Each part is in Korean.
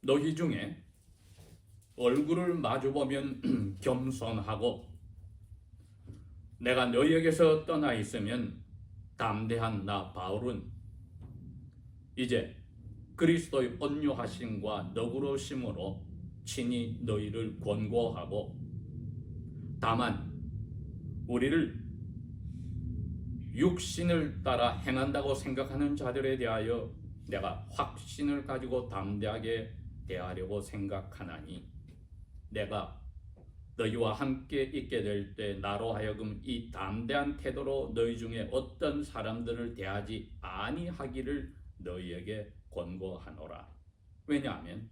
너희 중에 얼굴을 마주보면 겸손하고 내가 너희에게서 떠나 있으면 담대한 나 바울은 이제 그리스도의 온유하심과 너그러심으로 친히 너희를 권고하고, 다만 우리를 육신을 따라 행한다고 생각하는 자들에 대하여 내가 확신을 가지고 담대하게 대하려고 생각하나니, 내가 너희와 함께 있게 될 때 나로 하여금 이 담대한 태도로 너희 중에 어떤 사람들을 대하지 아니하기를 너희에게 권고하노라. 왜냐하면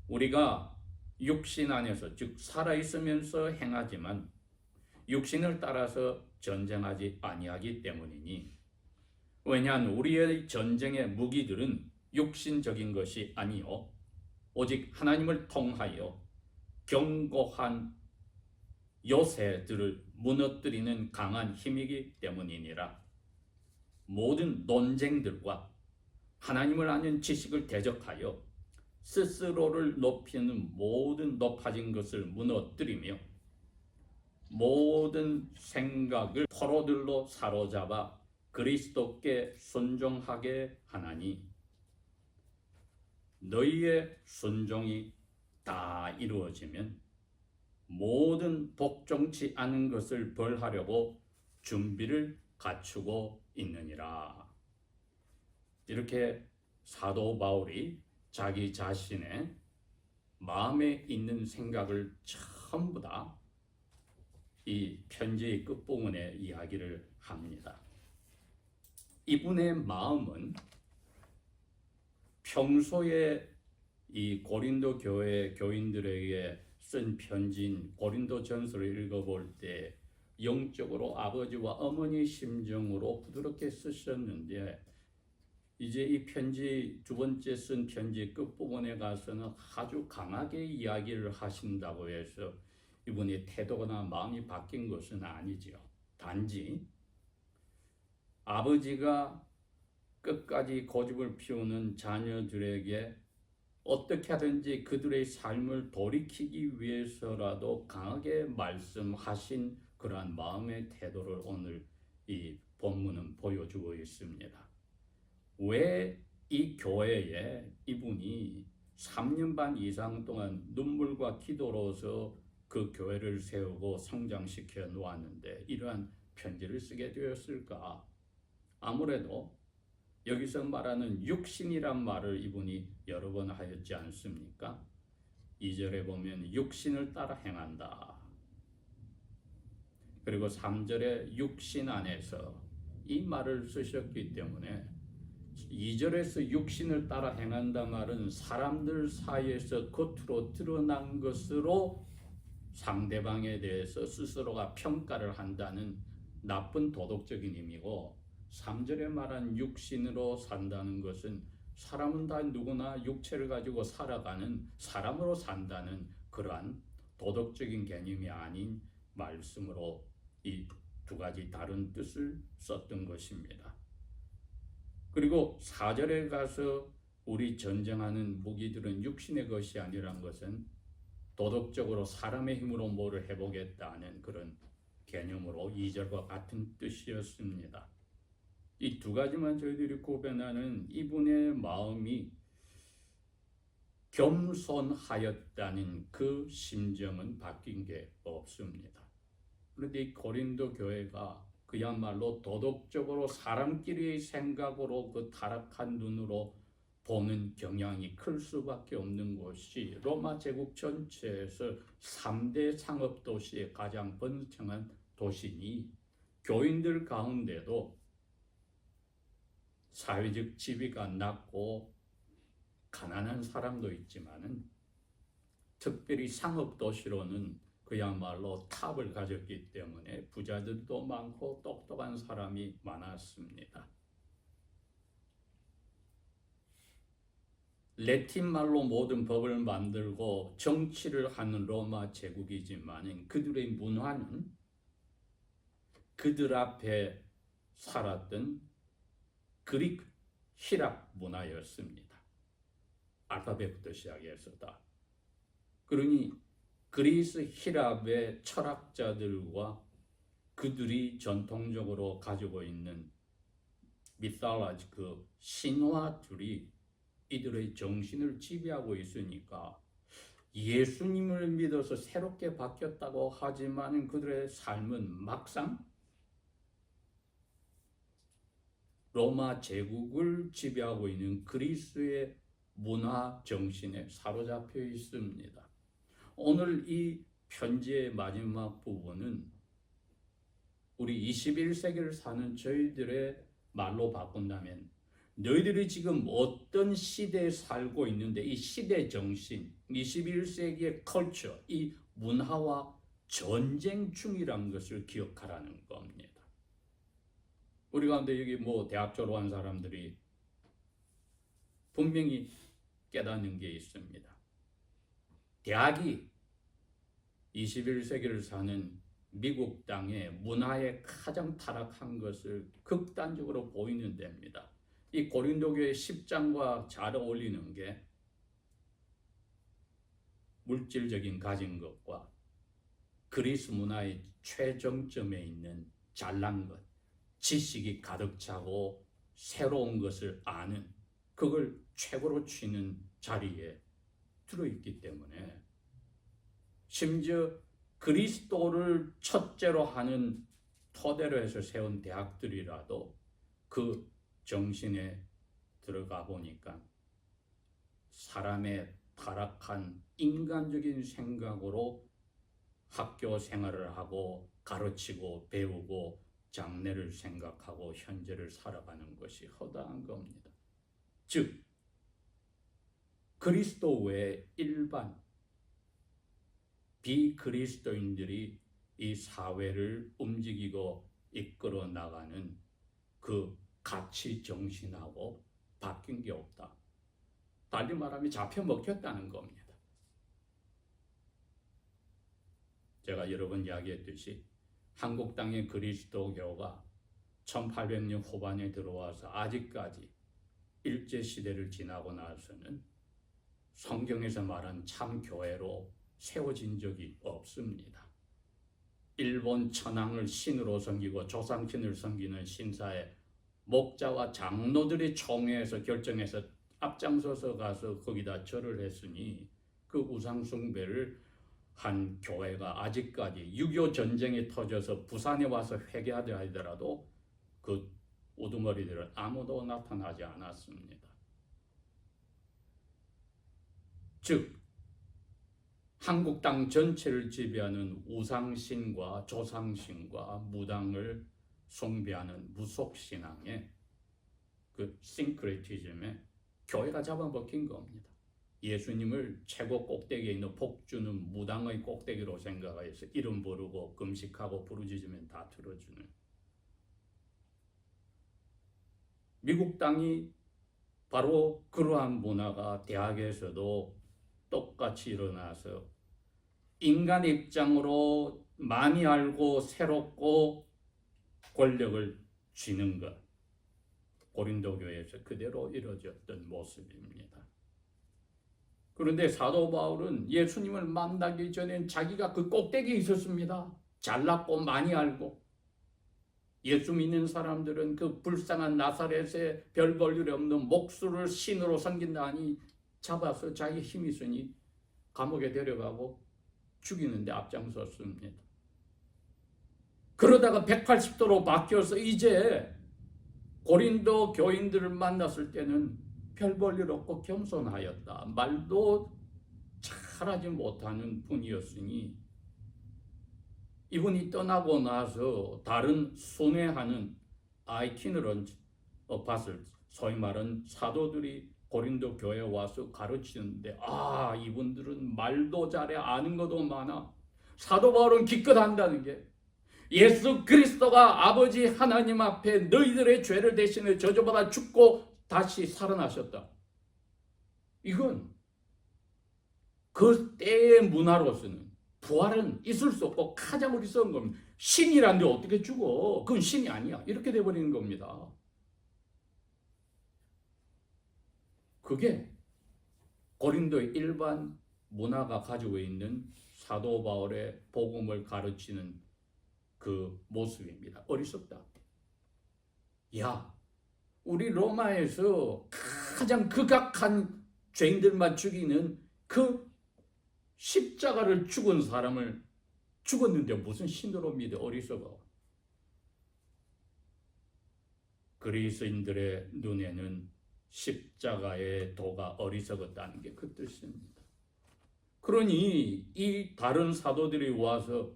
우리가 육신 안에서, 즉 살아있으면서 행하지만 육신을 따라서 전쟁하지 아니하기 때문이니, 왜냐하면 우리의 전쟁의 무기들은 육신적인 것이 아니요 오직 하나님을 통하여 견고한 요새들을 무너뜨리는 강한 힘이기 때문이니라. 모든 논쟁들과 하나님을 아는 지식을 대적하여 스스로를 높이는 모든 높아진 것을 무너뜨리며 모든 생각을 포로들로 사로잡아 그리스도께 순종하게 하나니, 너희의 순종이 다 이루어지면 모든 복종치 않은 것을 벌하려고 준비를 갖추고 있느니라. 이렇게 사도 바울이 자기 자신의 마음에 있는 생각을 전부 다 이 편지의 끝부분에 이야기를 합니다. 이분의 마음은 평소에 이 고린도 교회 교인들에게 쓴 편지인 고린도 전서를 읽어볼 때 영적으로 아버지와 어머니 심정으로 부드럽게 쓰셨는데, 이제 이 편지 두 번째 쓴 편지 끝부분에 가서는 아주 강하게 이야기를 하신다고 해서 이분의 태도나 마음이 바뀐 것은 아니지요. 단지 아버지가 끝까지 고집을 피우는 자녀들에게 어떻게 하든지 그들의 삶을 돌이키기 위해서라도 강하게 말씀하신 그러한 마음의 태도를 오늘 이 본문은 보여주고 있습니다. 왜 이 교회에 이분이 3년 반 이상 동안 눈물과 기도로서 그 교회를 세우고 성장시켜 놓았는데 이러한 편지를 쓰게 되었을까? 아무래도 여기서 말하는 육신이란 말을 이분이 여러 번 하였지 않습니까? 2절에 보면 육신을 따라 행한다. 그리고 3절에 육신 안에서 이 말을 쓰셨기 때문에 2절에서 육신을 따라 행한다 말은 사람들 사이에서 겉으로 드러난 것으로 상대방에 대해서 스스로가 평가를 한다는 나쁜 도덕적인 의미고, 3절에 말한 육신으로 산다는 것은 사람은 다 누구나 육체를 가지고 살아가는 사람으로 산다는 그러한 도덕적인 개념이 아닌 말씀으로 이 두 가지 다른 뜻을 썼던 것입니다. 그리고 4절에 가서 우리 전쟁하는 무기들은 육신의 것이 아니란 것은 도덕적으로 사람의 힘으로 뭐를 해보겠다는 그런 개념으로 2절과 같은 뜻이었습니다. 이 두 가지만 저희들이 구별하는 이분의 마음이 겸손하였다는 그 심정은 바뀐 게 없습니다. 그런데 이 고린도 교회가 그야말로 도덕적으로 사람끼리의 생각으로 그 타락한 눈으로 보는 경향이 클 수밖에 없는 곳이 로마 제국 전체에서 3대 상업 도시의 가장 번창한 도시니, 교인들 가운데도 사회적 지위가 낮고 가난한 사람도 있지만은 특별히 상업 도시로는 그야말로 탑을 가졌기 때문에 부자들도 많고 똑똑한 사람이 많았습니다. 레틴 말로 모든 법을 만들고 정치를 하는 로마 제국이지만 그들의 문화는 그들 앞에 살았던 그리크, 히랍 문화였습니다. 알파벳부터 시작해서 다. 그러니 그리스 히랍의 철학자들과 그들이 전통적으로 가지고 있는 미탈라지 그 신화들이 이들의 정신을 지배하고 있으니까 예수님을 믿어서 새롭게 바뀌었다고 하지만 그들의 삶은 막상 로마 제국을 지배하고 있는 그리스의 문화 정신에 사로잡혀 있습니다. 오늘 이 편지의 마지막 부분은 우리 21세기를 사는 저희들의 말로 바꾼다면 너희들이 지금 어떤 시대에 살고 있는데 이 시대 정신, 21세기의 컬처, 이 문화와 전쟁 중이라는 것을 기억하라는 겁니다. 우리 가운데 여기 대학 졸업한 사람들이 분명히 깨닫는 게 있습니다. 대학이 21세기를 사는 미국 땅의 문화에 가장 타락한 것을 극단적으로 보이는 데입니다. 이 고린도교의 10장과 잘 어울리는 게 물질적인 가진 것과 그리스 문화의 최정점에 있는 잘난 것, 지식이 가득 차고 새로운 것을 아는 그걸 최고로 치는 자리에 들어있기 때문에 심지어 그리스도를 첫째로 하는 토대로 해서 세운 대학들이라도 그 정신에 들어가 보니까 사람의 타락한 인간적인 생각으로 학교 생활을 하고 가르치고 배우고 장래를 생각하고 현재를 살아가는 것이 허다한 겁니다. 즉 그리스도 외의 일반 비그리스도인들이 이 사회를 움직이고 이끌어 나가는 그 가치 정신하고 바뀐 게 없다. 달리 말하면 잡혀 먹혔다는 겁니다. 제가 여러 번 이야기했듯이 한국 땅의 그리스도교가 1800년 후반에 들어와서 아직까지 일제시대를 지나고 나서는 성경에서 말한 참 교회로 세워진 적이 없습니다. 일본 천황을 신으로 섬기고 조상신을 섬기는 신사에 목자와 장로들이 총회에서 결정해서 앞장서서 가서 거기다 절을 했으니 그 우상 숭배를 한 교회가 아직까지 6.25 전쟁이 터져서 부산에 와서 회개하려 하더라도 그 우두머리들은 아무도 나타나지 않았습니다. 즉 한국 땅 전체를 지배하는 우상신과 조상신과 무당을 숭배하는 무속신앙의 그 싱크레티즘에 교회가 잡아먹힌 겁니다. 예수님을 최고 꼭대기에 있는 복주는 무당의 꼭대기로 생각해서 이름 부르고 금식하고 부르짖으면 다 들어주는 미국 땅이 바로 그러한 문화가 대학에서도 똑같이 일어나서 인간 입장으로 많이 알고 새롭고 권력을 쥐는 것, 고린도 교회에서 그대로 이루어졌던 모습입니다. 그런데 사도 바울은 예수님을 만나기 전엔 자기가 그 꼭대기에 있었습니다. 잘났고 많이 알고. 예수 믿는 사람들은 그 불쌍한 나사렛에 별 볼 일 없는 목수를 신으로 섬긴다니 잡아서 자기 힘이 있으니 감옥에 데려가고 죽이는데 앞장섰습니다. 그러다가 180도로 바뀌어서 이제 고린도 교인들을 만났을 때는 별 볼 일 없고 겸손하였다. 말도 잘하지 못하는 분이었으니 이분이 떠나고 나서 다른 순회하는 아이티너런트 어파슬, 소위 말하는 사도들이 고린도 교회에 와서 가르치는데 이분들은 말도 잘해 아는 것도 많아. 사도 바울은 기껏 한다는 게 예수 그리스도가 아버지 하나님 앞에 너희들의 죄를 대신해 저주받아 죽고 다시 살아나셨다. 이건 그 때의 문화로서는 부활은 있을 수 없고 가장 어리석은 겁니다. 신이란데 어떻게 죽어? 그건 신이 아니야. 이렇게 돼버리는 겁니다. 그게 고린도의 일반 문화가 가지고 있는 사도 바울의 복음을 가르치는 그 모습입니다. 어리석다. 야, 우리 로마에서 가장 극악한 죄인들만 죽이는 그 십자가를 죽은 사람을 죽었는데 무슨 신으로 믿어? 어리석어. 그리스인들의 눈에는 십자가의 도가 어리석었다는 게 그 뜻입니다. 그러니 이 다른 사도들이 와서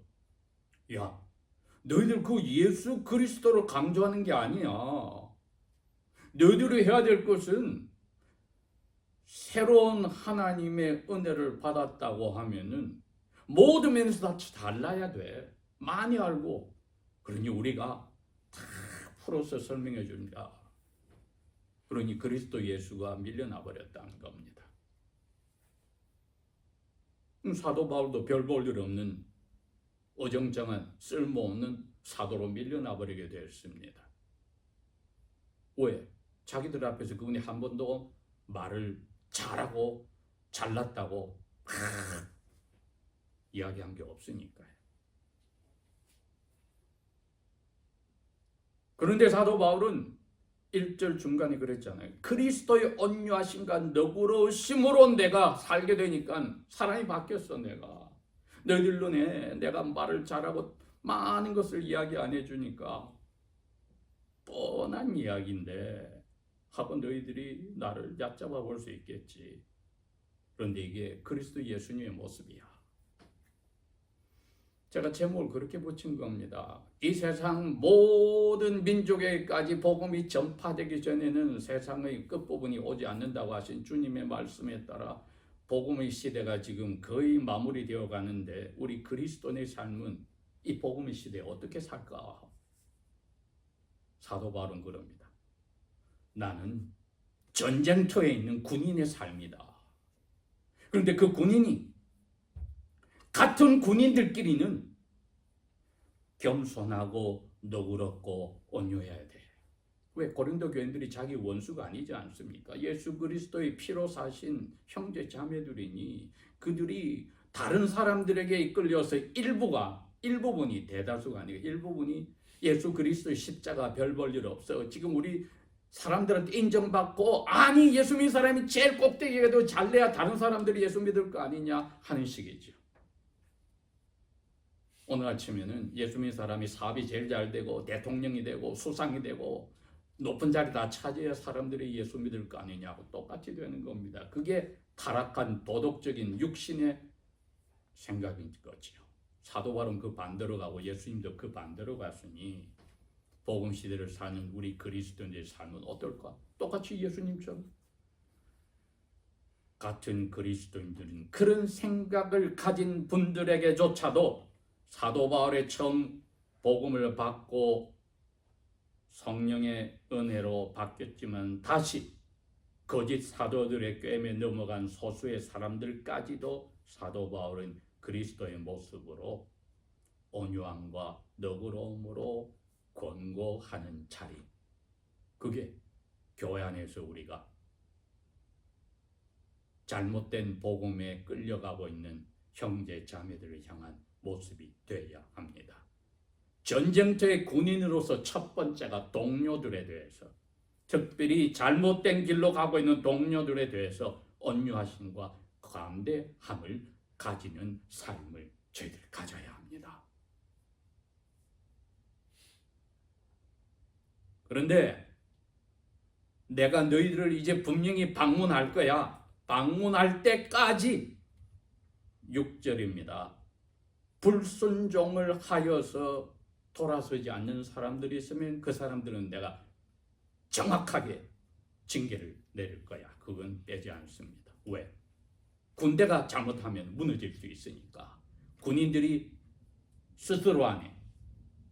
야, 너희들 그 예수 그리스도를 강조하는 게 아니야. 너희들이 해야 될 것은 새로운 하나님의 은혜를 받았다고 하면은 모든 면에서 다 달라야 돼. 많이 알고. 그러니 우리가 다 풀어서 설명해 줍니다. 그러니 그리스도 예수가 밀려나 버렸다는 겁니다. 사도 바울도 별 볼 일 없는 어정쩡한 쓸모없는 사도로 밀려나 버리게 되었습니다. 왜? 자기들 앞에서 그분이 한 번도 말을 잘하고 잘났다고 이야기한 게 없으니까요. 그런데 사도 바울은 1절 중간에 그랬잖아요. 그리스도의 온유하심과 너그러우심으로 내가 살게 되니까 사람이 바뀌었어. 너희들 눈에 내가 말을 잘하고 많은 것을 이야기 안 해주니까 뻔한 이야기인데 하고 너희들이 나를 얕잡아 볼 수 있겠지. 그런데 이게 그리스도 예수님의 모습이야. 제가 제목을 그렇게 붙인 겁니다. 이 세상 모든 민족에까지 복음이 전파되기 전에는 세상의 끝부분이 오지 않는다고 하신 주님의 말씀에 따라 복음의 시대가 지금 거의 마무리되어 가는데 우리 그리스도인의 삶은 이 복음의 시대에 어떻게 살까? 사도 바울은 그럽니다. 나는 전쟁터에 있는 군인의 삶이다. 그런데 그 군인이 같은 군인들끼리는 겸손하고 너그럽고 온유해야 돼. 왜? 고린도 교인들이 자기 원수가 아니지 않습니까? 예수 그리스도의 피로 사신 형제 자매들이니 그들이 다른 사람들에게 이끌려서 일부분이 대다수가 아니고 일부분이 예수 그리스도의 십자가 별 볼 일 없어. 지금 우리 사람들한테 인정받고 아니 예수 믿는 사람이 제일 꼭대기에도 잘돼야 다른 사람들이 예수 믿을 거 아니냐 하는 식이죠. 오늘 아침에는 예수 믿는 사람이 사업이 제일 잘 되고 대통령이 되고 수상이 되고 높은 자리 다 차지해야 사람들이 예수 믿을 거 아니냐고 똑같이 되는 겁니다. 그게 타락한 도덕적인 육신의 생각인 거지요. 사도 바울은 그 반대로 가고 예수님도 그 반대로 갔으니 복음 시대를 사는 우리 그리스도인의 삶은 어떨까? 똑같이 예수님처럼. 같은 그리스도인들은 그런 생각을 가진 분들에게조차도 사도 바울의 처음 복음을 받고 성령의 은혜로 바뀌었지만 다시 거짓 사도들의 꿰매 넘어간 소수의 사람들까지도 사도 바울은 그리스도의 모습으로 온유함과 너그러움으로 권고하는 자리. 그게 교회 안에서 우리가 잘못된 복음에 끌려가고 있는 형제 자매들을 향한 모습이 되어야 합니다. 전쟁터의 군인으로서 첫 번째가 동료들에 대해서, 특별히 잘못된 길로 가고 있는 동료들에 대해서 온유하심과 관대함을 가지는 삶을 저희들 가져야 합니다. 그런데 내가 너희들을 이제 분명히 방문할 거야. 방문할 때까지 6절입니다. 불순종을 하여서 돌아서지 않는 사람들이 있으면 그 사람들은 내가 정확하게 징계를 내릴 거야. 그건 빼지 않습니다. 왜? 군대가 잘못하면 무너질 수 있으니까. 군인들이 스스로 안에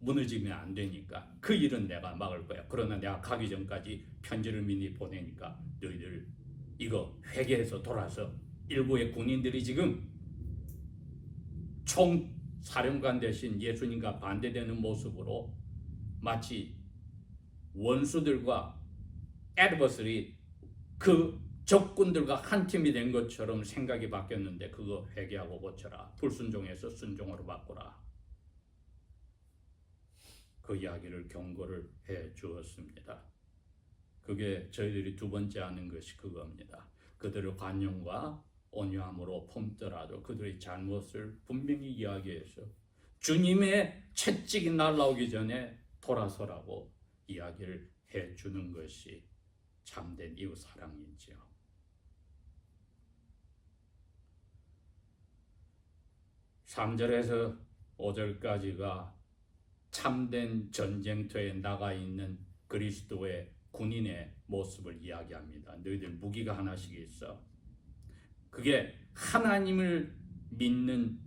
무너지면 안 되니까 그 일은 내가 막을 거야. 그러나 내가 가기 전까지 편지를 미리 보내니까 너희들 이거 회개해서 돌아서. 일부의 군인들이 지금 총사령관 대신 예수님과 반대되는 모습으로 마치 원수들과 애드버서리 그 적군들과 한 팀이 된 것처럼 생각이 바뀌었는데 그거 회개하고 고쳐라. 불순종에서 순종으로 바꾸라. 그 이야기를 경고를 해 주었습니다. 그게 저희들이 두 번째 하는 것이 그겁니다. 그들을 관용과 온유함으로 품더라도 그들의 잘못을 분명히 이야기해서 주님의 채찍이 날라오기 전에 돌아서라고 이야기를 해주는 것이 참된 이웃 사랑이지요. 3절에서 5절까지가 참된 전쟁터에 나가 있는 그리스도의 군인의 모습을 이야기합니다. 너희들 무기가 하나씩 있어. 그게 하나님을 믿는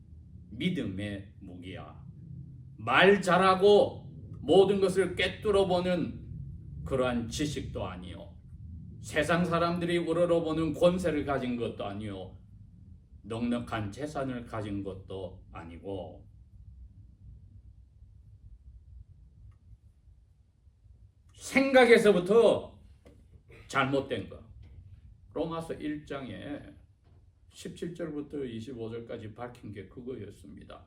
믿음의 무기야. 말 잘하고 모든 것을 꿰뚫어보는 그러한 지식도 아니요. 세상 사람들이 우러러보는 권세를 가진 것도 아니요. 넉넉한 재산을 가진 것도 아니고 생각에서부터 잘못된 거. 로마서 1장에 17절부터 25절까지 밝힌 게 그거였습니다.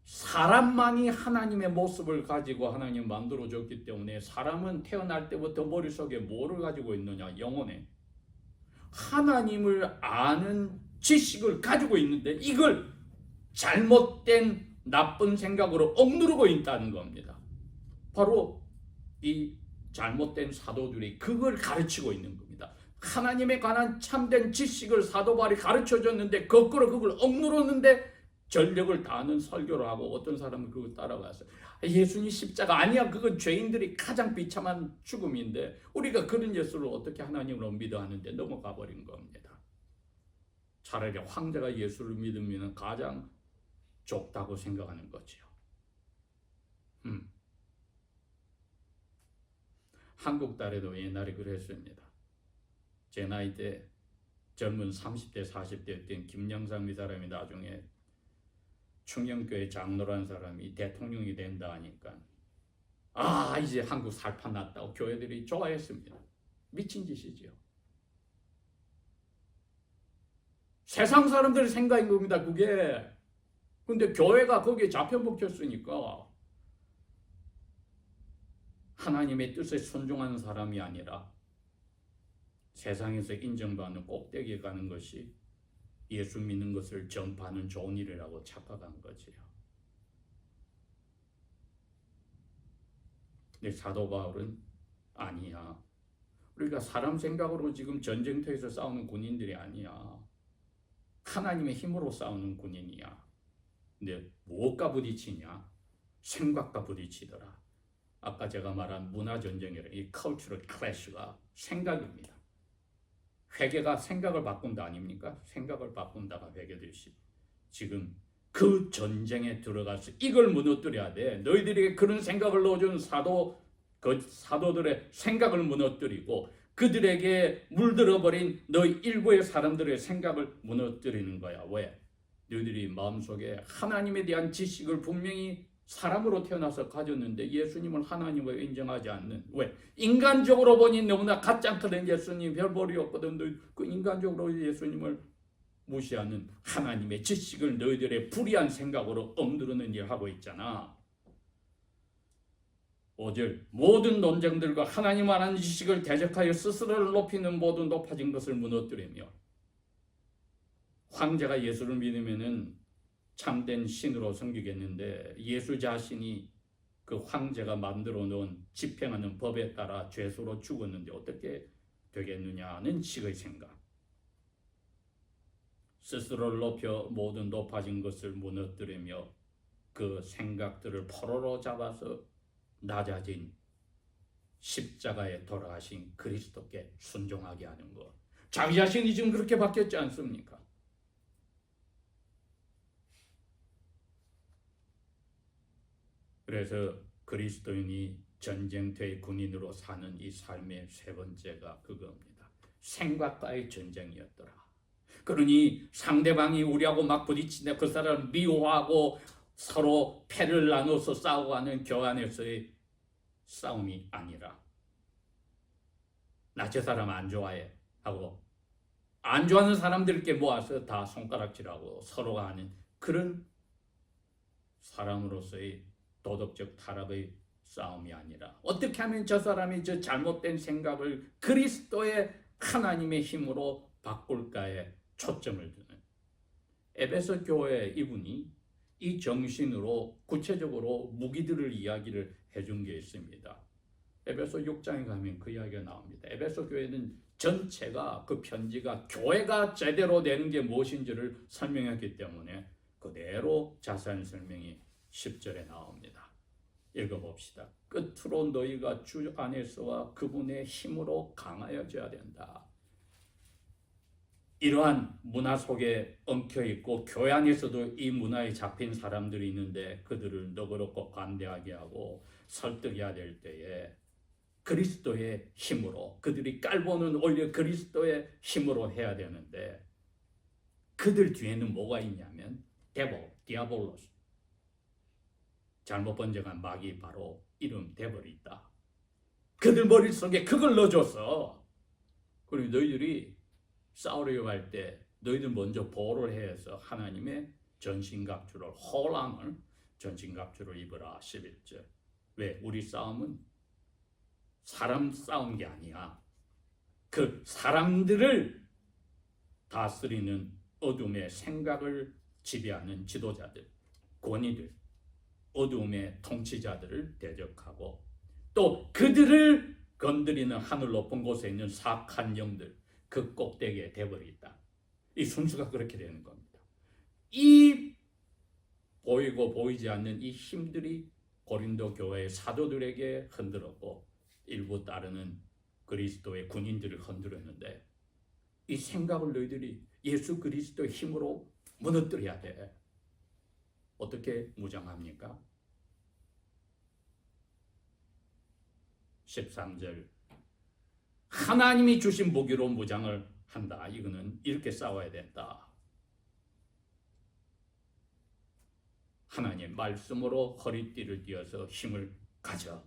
사람만이 하나님의 모습을 가지고 하나님 만들어줬기 때문에 사람은 태어날 때부터 머릿속에 뭐를 가지고 있느냐? 영혼에 하나님을 아는 지식을 가지고 있는데 이걸 잘못된 나쁜 생각으로 억누르고 있다는 겁니다. 바로 이 잘못된 사도들이 그걸 가르치고 있는 겁니다. 하나님에 관한 참된 지식을 사도 바울이 가르쳐줬는데 거꾸로 그걸 억누르는데 전력을 다하는 설교를 하고 어떤 사람은 그걸 따라가서 예수님 십자가 아니야. 그건 죄인들이 가장 비참한 죽음인데 우리가 그런 예수를 어떻게 하나님으로 믿어 하는데 넘어가 버린 겁니다. 차라리 황제가 예수를 믿으면 가장 좁다고 생각하는 거지요. 한국 딸에도 옛날에 그랬습니다. 제 나이 때 젊은 30대 40대 때 김영삼 이 사람이 나중에 충영교회 장로란 사람이 대통령이 된다 하니까 이제 한국 살판 났다고 교회들이 좋아했습니다. 미친 짓이지요. 세상 사람들의 생각인 겁니다. 그게. 근데 교회가 거기에 잡혀 먹혔으니까 하나님의 뜻에 순종하는 사람이 아니라 세상에서 인정받는 꼭대기에 가는 것이 예수 믿는 것을 전파하는 좋은 일이라고 착각한 거지요. 근데 사도 바울은 아니야. 우리가 사람 생각으로 지금 전쟁터에서 싸우는 군인들이 아니야. 하나님의 힘으로 싸우는 군인이야. 근데 무엇과 부딪히냐? 생각과 부딪히더라. 아까 제가 말한 문화전쟁이라 이 cultural clash가 생각입니다. 회개가 생각을 바꾼다 아닙니까? 생각을 바꾼다가 회개듯이 지금 그 전쟁에 들어가서 이걸 무너뜨려야 돼. 너희들에게 그런 생각을 넣어준 사도들의 생각을 무너뜨리고 그들에게 물들어버린 너희 일부의 사람들의 생각을 무너뜨리는 거야. 왜? 너희들이 마음속에 하나님에 대한 지식을 분명히 사람으로 태어나서 가졌는데 예수님을 하나님으로 인정하지 않는. 왜? 인간적으로 보니 너무나 가짜처럼 예수님 별볼이었거든. 그 인간적으로 예수님을 무시하는 하나님의 지식을 너희들의 불의한 생각으로 억누르는 일을 하고 있잖아. 5절 모든 논쟁들과 하나님 아는 지식을 대적하여 스스로를 높이는 모든 높아진 것을 무너뜨리며 황제가 예수를 믿으면은 참된 신으로 섬기겠는데 예수 자신이 그 황제가 만들어 놓은 집행하는 법에 따라 죄수로 죽었는데 어떻게 되겠느냐는 식의 생각. 스스로를 높여 모든 높아진 것을 무너뜨리며 그 생각들을 포로로 잡아서 낮아진 십자가에 돌아가신 그리스도께 순종하게 하는 것. 자기 자신이 지금 그렇게 바뀌었지 않습니까? 그래서 그리스도인이 전쟁터의 군인으로 사는 이 삶의 세 번째가 그겁니다. 생각과의 전쟁이었더라. 그러니 상대방이 우리하고 막 부딪히는데 그 사람을 미워하고 서로 패를 나눠서 싸우고 하는 교환에서의 싸움이 아니라 나 저 사람 안 좋아해 하고 안 좋아하는 사람들께 모아서 다 손가락질하고 서로가 하는 그런 사람으로서의 도덕적 타락의 싸움이 아니라 어떻게 하면 저 사람이 저 잘못된 생각을 그리스도의 하나님의 힘으로 바꿀까에 초점을 두는 에베소 교회 이분이 이 정신으로 구체적으로 무기들을 이야기를 해준 게 있습니다. 에베소 6장에 가면 그 이야기가 나옵니다. 에베소 교회는 전체가 그 편지가 교회가 제대로 되는 게 무엇인지를 설명했기 때문에 그대로 자세한 설명이 10절에 나옵니다. 읽어봅시다. 끝으로 너희가 주 안에서와 그분의 힘으로 강하여져야 된다. 이러한 문화 속에 엉켜있고 교회 안에서도 이 문화에 잡힌 사람들이 있는데 그들을 너그럽고 관대하게 하고 설득해야 될 때에 그리스도의 힘으로 그들이 깔보는 오히려 그리스도의 힘으로 해야 되는데 그들 뒤에는 뭐가 있냐면 디아볼로스 잘못 번져간 마귀 바로 이름 데벌이 있다. 그들 머릿속에 그걸 넣어줬어. 그리고 너희들이 싸우려고 할 때 너희들 먼저 보호를 해서 하나님의 전신갑주를 호랑을 전신갑주를 입으라 11절. 왜? 우리 싸움은 사람 싸운 게 아니야. 그 사람들을 다스리는 어둠의 생각을 지배하는 지도자들, 권위들, 어둠의 통치자들을 대적하고 또 그들을 건드리는 하늘 높은 곳에 있는 사악한 영들, 그 꼭대기에 대벌이 있다. 이 순수가 그렇게 되는 겁니다. 이 보이고 보이지 않는 이 힘들이 고린도 교회의 사도들에게 흔들었고 일부 따르는 그리스도의 군인들을 흔들었는데 이 생각을 너희들이 예수 그리스도의 힘으로 무너뜨려야 돼. 어떻게 무장합니까? 13절 하나님이 주신 무기로 무장을 한다. 이거는 이렇게 싸워야 된다. 하나님 말씀으로 허리띠를 띄어서 힘을 가져.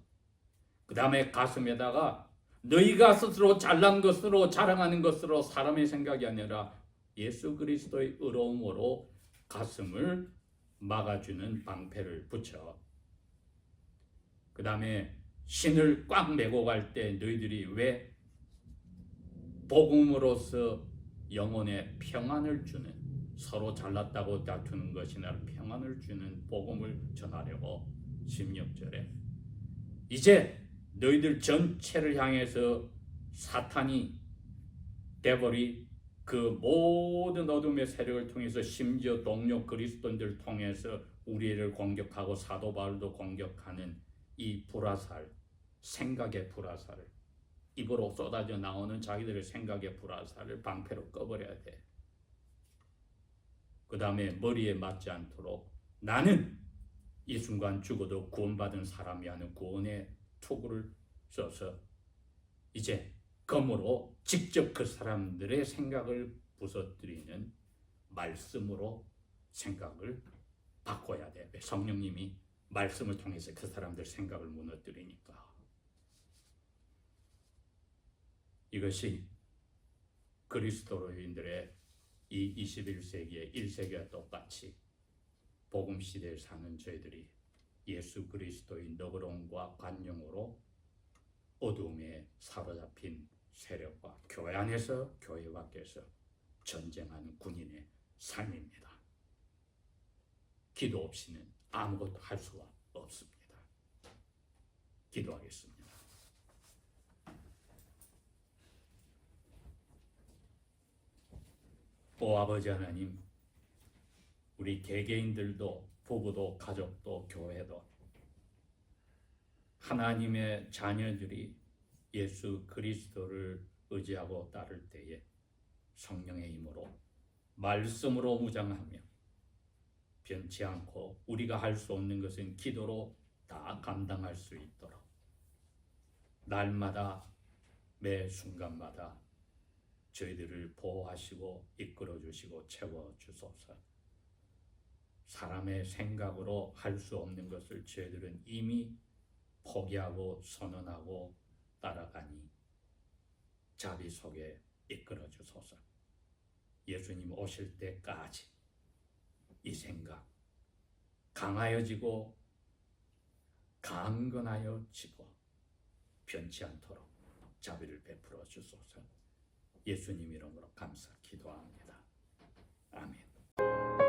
그 다음에 가슴에다가 너희가 스스로 잘난 것으로 자랑하는 것으로 사람의 생각이 아니라 예수 그리스도의 의로움으로 가슴을 막아주는 방패를 붙여. 그 다음에 신을 꽉 메고 갈 때 너희들이 왜 복음으로서 영혼에 평안을 주는 서로 잘났다고 다투는 것이 아니라 평안을 주는 복음을 전하려고 16절에 이제 너희들 전체를 향해서 사탄이 데벌이 그 모든 어둠의 세력을 통해서 심지어 동료 그리스도인들을 통해서 우리를 공격하고 사도 바울도 공격하는 이 불화살, 생각의 불화살을 입으로 쏟아져 나오는 자기들의 생각의 불화살을 방패로 꺼버려야 돼. 그 다음에 머리에 맞지 않도록 나는 이 순간 죽어도 구원받은 사람이 하는 구원의 투구를 써서 이제 검으로 직접 그 사람들의 생각을 부서뜨리는 말씀으로 생각을 바꿔야 돼. 성령님이 말씀을 통해서 그 사람들 생각을 무너뜨리니까. 이것이 그리스도인들의 이 21세기의 1세기와 똑같이 복음 시대에 사는 저희들이 예수 그리스도의 너그러움과 관용으로 어둠에 사로잡힌 세력과 교회 안에서 교회 밖에서 전쟁하는 군인의 삶입니다. 기도 없이는 아무것도 할 수가 없습니다. 기도하겠습니다. 오 아버지 하나님, 우리 개개인들도 부부도 가족도 교회도 하나님의 자녀들이 예수 그리스도를 의지하고 따를 때에 성령의 힘으로 말씀으로 무장하며 변치 않고 우리가 할 수 없는 것은 기도로 다 감당할 수 있도록 날마다 매 순간마다 저희들을 보호하시고 이끌어 주시고 채워 주소서. 사람의 생각으로 할 수 없는 것을 저희들은 이미 포기하고 선언하고 따라가니 자비 속에 이끌어 주소서. 예수님 오실 때까지 이 생각 강하여지고 강건하여지고 변치 않도록 자비를 베풀어 주소서. 예수님 이름으로 감사 기도합니다. 아멘.